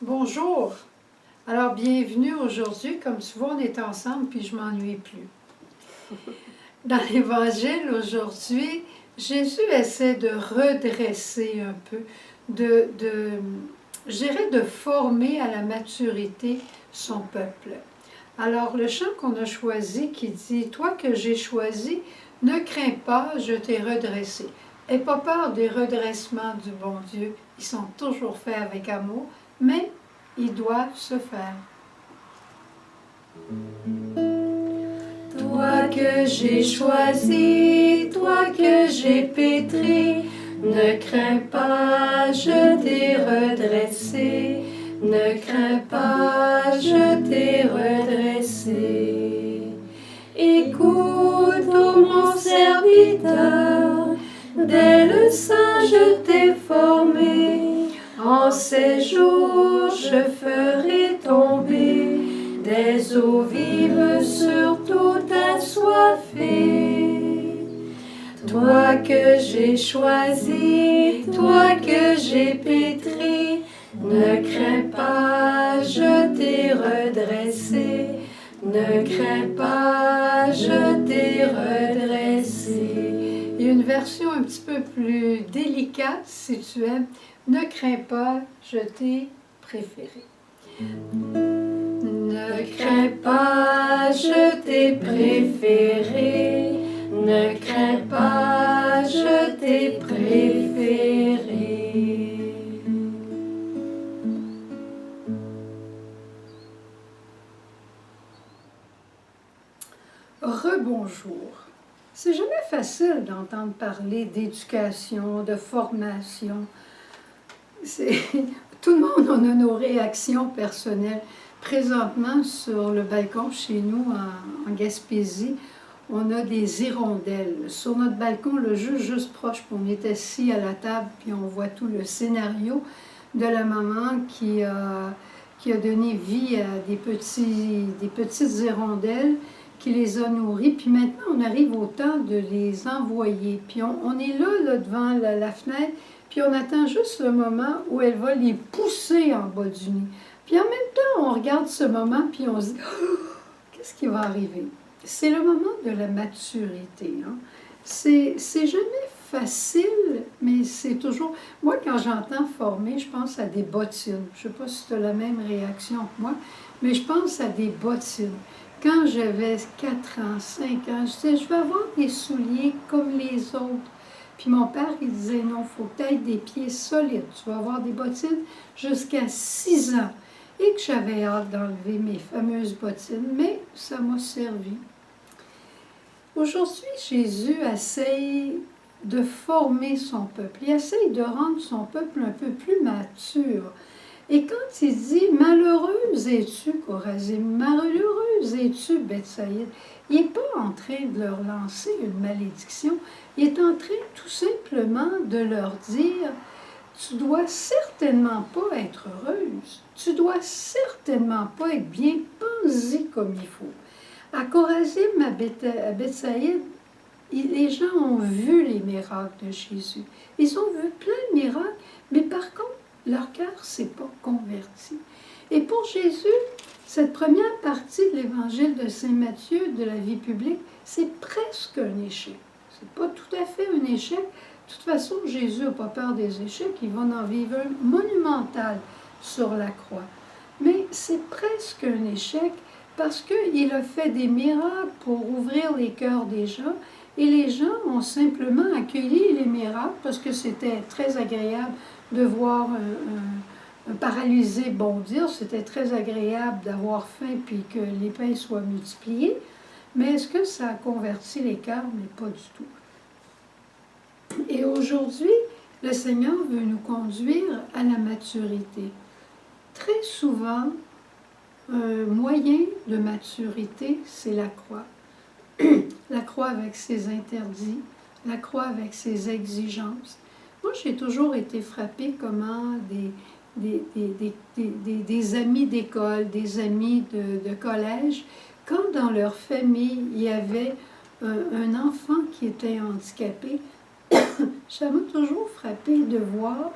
Bonjour. Alors, bienvenue aujourd'hui. Comme tu vois, on est ensemble puis je m'ennuie plus. Dans l'Évangile aujourd'hui, Jésus essaie de redresser un peu, je dirais, de former à la maturité son peuple. Alors, le chant qu'on a choisi qui dit « Toi que j'ai choisi, ne crains pas, je t'ai redressé. » N'aie pas peur des redressements du bon Dieu. Ils sont toujours faits avec amour, mais ils doivent se faire. Toi que j'ai choisi, toi que j'ai pétri, ne crains pas, je t'ai redressé. Ne crains pas, je t'ai redressé. Écoute, ô mon serviteur, dès le sein je t'ai formé. En ces jours je ferai tomber des eaux vives sur tout assoiffé. Toi que j'ai choisi, toi que j'ai pétri, ne crains pas, je t'ai redressé. Ne crains pas, je t'ai redressé. Il y a une version un petit peu plus délicate, si tu aimes. Ne crains pas, je t'ai préféré. Ne crains pas, je t'ai préféré. Ne crains pas, je t'ai préféré. Rebonjour. C'est jamais facile d'entendre parler d'éducation, de formation. Tout le monde en a nos réactions personnelles. Présentement, sur le balcon chez nous, en Gaspésie, on a des hirondelles. Sur notre balcon, le jeu juste proche, puis on est assis à la table, puis on voit tout le scénario de la maman qui a donné vie à des petites hirondelles, qui les a nourries. Puis maintenant, on arrive au temps de les envoyer. Puis on est là devant la fenêtre, puis on attend juste le moment où elle va les pousser en bas du nid. Puis en même temps, on regarde ce moment, puis on se dit oh, « Qu'est-ce qui va arriver? » C'est le moment de la maturité. Hein? C'est jamais facile, mais c'est toujours... Moi, quand j'entends former, je pense à des bottines. Je ne sais pas si tu as la même réaction que moi, mais je pense à des bottines. Quand j'avais 4 ans, 5 ans, je disais, je vais avoir des souliers comme les autres. Puis mon père, il disait, non, il faut peut-être des pieds solides. Tu vas avoir des bottines jusqu'à 6 ans. Et que j'avais hâte d'enlever mes fameuses bottines, mais ça m'a servi. Aujourd'hui, Jésus essaye de former son peuple. Il essaye de rendre son peuple un peu plus mature. Et quand il dit « Malheureuse es-tu, Chorazim, malheureuse es-tu, Bethsaïde », il n'est pas en train de leur lancer une malédiction, il est en train tout simplement de leur dire « Tu dois certainement pas être heureuse, tu dois certainement pas être bien pensée comme il faut. » À Chorazim, à Bethsaïde, les gens ont vu les miracles de Jésus. Ils ont vu plein de miracles, mais par contre, leur cœur ne s'est pas converti. Et pour Jésus, cette première partie de l'évangile de Saint Matthieu, de la vie publique, c'est presque un échec. Ce n'est pas tout à fait un échec. De toute façon, Jésus n'a pas peur des échecs. Il va en vivre un monumental sur la croix. Mais c'est presque un échec parce qu'il a fait des miracles pour ouvrir les cœurs des gens. Et les gens ont simplement accueilli les miracles parce que c'était très agréable de voir un paralysé bondir. C'était très agréable d'avoir faim puis que les pains soient multipliés. Mais est-ce que ça a converti les cœurs? Mais pas du tout. Et aujourd'hui, le Seigneur veut nous conduire à la maturité. Très souvent, un moyen de maturité, c'est la croix. La croix avec ses interdits, la croix avec ses exigences. Moi, j'ai toujours été frappée comment des amis d'école, des amis de collège, quand dans leur famille, il y avait un enfant qui était handicapé, ça m'a toujours frappée de voir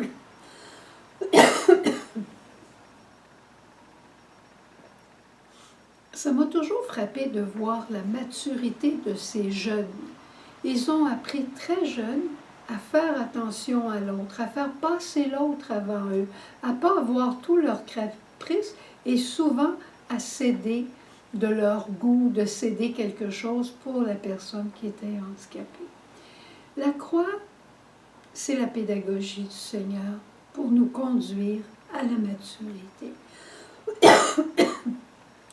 Ça m'a toujours frappé de voir la maturité de ces jeunes. Ils ont appris très jeunes à faire attention à l'autre, à faire passer l'autre avant eux, à ne pas avoir tout leur caprice et souvent à céder de leur goût, de céder quelque chose pour la personne qui était handicapée. La croix, c'est la pédagogie du Seigneur pour nous conduire à la maturité.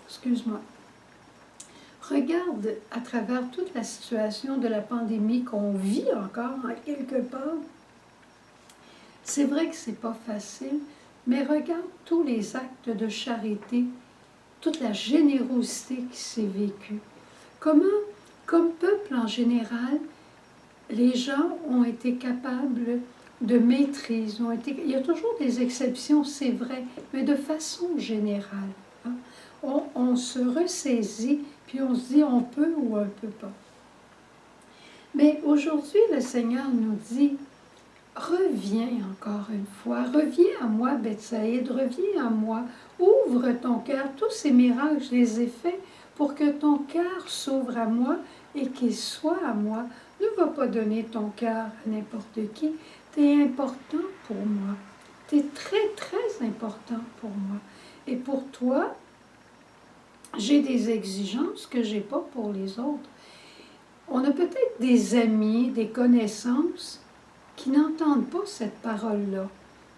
Excuse-moi. Regarde à travers toute la situation de la pandémie qu'on vit encore à quelque part. C'est vrai que c'est pas facile, mais regarde tous les actes de charité, toute la générosité qui s'est vécue. Comment, comme peuple en général, les gens ont été capables de maîtrise. Il y a toujours des exceptions, c'est vrai, mais de façon générale. Hein, on se ressaisit, puis on se dit on peut ou on ne peut pas. Mais aujourd'hui, le Seigneur nous dit, reviens encore une fois, reviens à moi, Bethsaïde, reviens à moi, ouvre ton cœur. Tous ces miracles, je les ai faits pour que ton cœur s'ouvre à moi et qu'il soit à moi. Ne va pas donner ton cœur à n'importe qui. Tu es important pour moi. Tu es très, très important pour moi. Et pour toi, j'ai des exigences que je n'ai pas pour les autres. On a peut-être des amis, des connaissances qui n'entendent pas cette parole-là,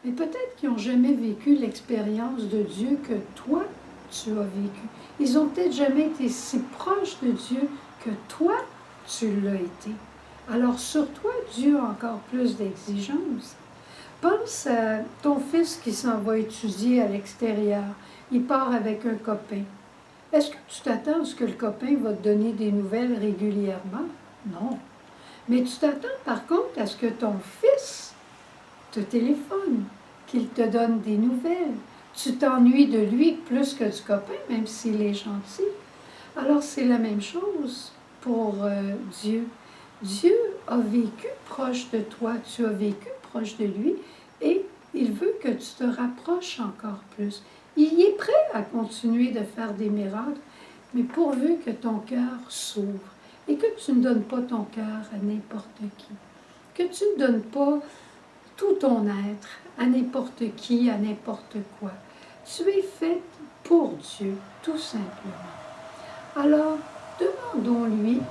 mais peut-être qu'ils n'ont jamais vécu l'expérience de Dieu que toi, tu as vécu. Ils n'ont peut-être jamais été si proches de Dieu que toi, tu l'as été. Alors sur toi, Dieu a encore plus d'exigences. Pense à ton fils qui s'en va étudier à l'extérieur. Il part avec un copain. Est-ce que tu t'attends à ce que le copain va te donner des nouvelles régulièrement? Non. Mais tu t'attends par contre à ce que ton fils te téléphone, qu'il te donne des nouvelles. Tu t'ennuies de lui plus que du copain, même s'il est gentil. Alors c'est la même chose pour Dieu. Dieu a vécu proche de toi, tu as vécu proche de lui et il veut que tu te rapproches encore plus. Il est prêt à continuer de faire des miracles, mais pourvu que ton cœur s'ouvre et que tu ne donnes pas ton cœur à n'importe qui, que tu ne donnes pas tout ton être à n'importe qui, à n'importe quoi. Tu es faite pour Dieu, tout simplement. Alors, demandons-lui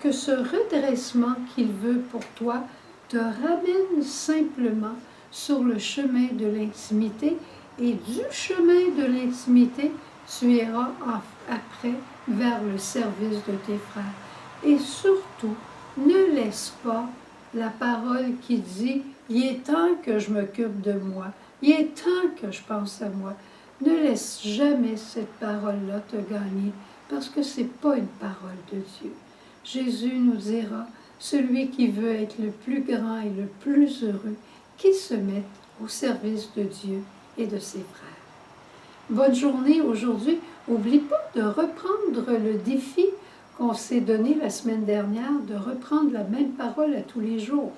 que ce redressement qu'il veut pour toi te ramène simplement sur le chemin de l'intimité et du chemin de l'intimité, tu iras après vers le service de tes frères. Et surtout, ne laisse pas la parole qui dit « Il est temps que je m'occupe de moi, il est temps que je pense à moi ». Ne laisse jamais cette parole-là te gagner, parce que ce n'est pas une parole de Dieu. Jésus nous dira, celui qui veut être le plus grand et le plus heureux, qu'il se mette au service de Dieu et de ses frères. Bonne journée aujourd'hui. N'oublie pas de reprendre le défi qu'on s'est donné la semaine dernière, de reprendre la même parole à tous les jours.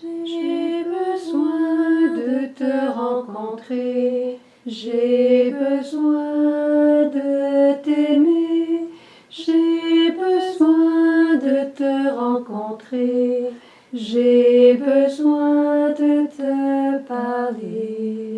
J'ai besoin de te rencontrer, j'ai besoin de t'aimer, j'ai besoin de te rencontrer, j'ai besoin de te parler.